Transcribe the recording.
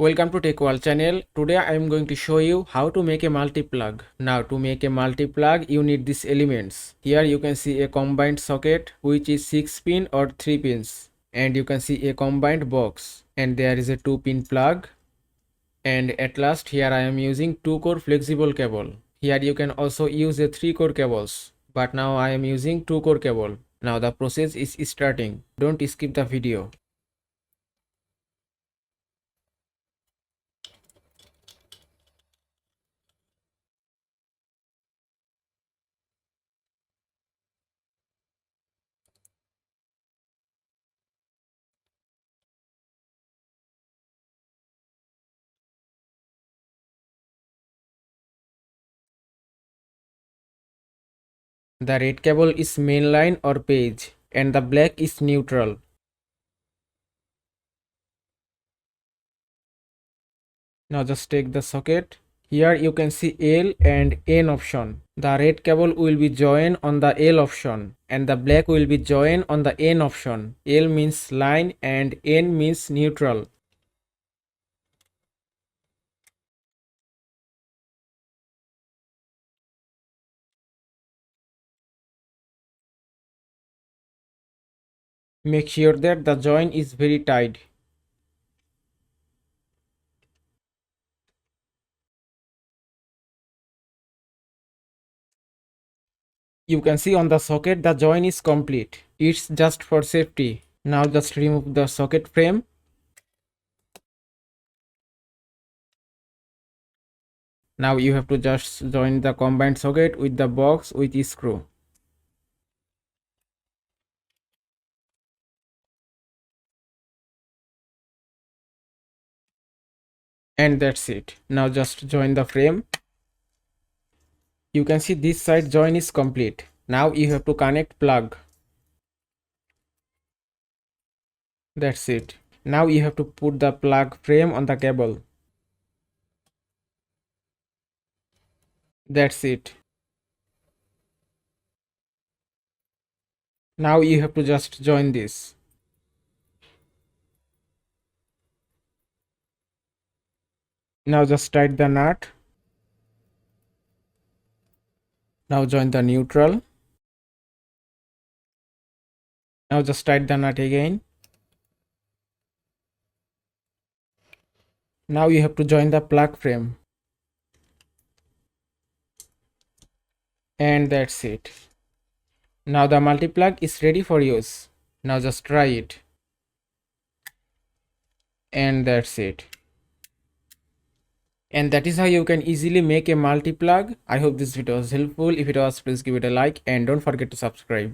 Welcome to Tech World channel. Today I am going to show you how to make a multi-plug. Now to make a multi-plug you need these elements. Here you can see a combined socket which is 6 pin or 3 pins, and you can see a combined box, and there is a 2-pin plug, and at last here I am using 2-core flexible cable. Here you can also use a 3-core cables, but now I am using 2-core cable. Now the process is starting. Don't skip the video. The red cable is mainline or page, and the black is neutral. Now just take the socket. Here you can see L and N option. The red cable will be joined on the L option, and the black will be joined on the N option. L means line and N means neutral. Make sure that the joint is very tight. You can see on the socket the joint is complete. It's just for safety. Now just remove the socket frame. Now you have to just join the combined socket with the box with a screw. And that's it. Now just join the frame. You can see this side join is complete. Now you have to connect plug. That's it. Now you have to put the plug frame on the cable. That's it. Now you have to just join this. Now just tighten the nut. Now join the neutral. Now just tighten the nut again. Now you have to join the plug frame. And that's it. Now the multi-plug is ready for use. Now just try it. And that's it. And that is how you can easily make a multi-plug. I hope this video was helpful. If it was, please give it a like and don't forget to subscribe.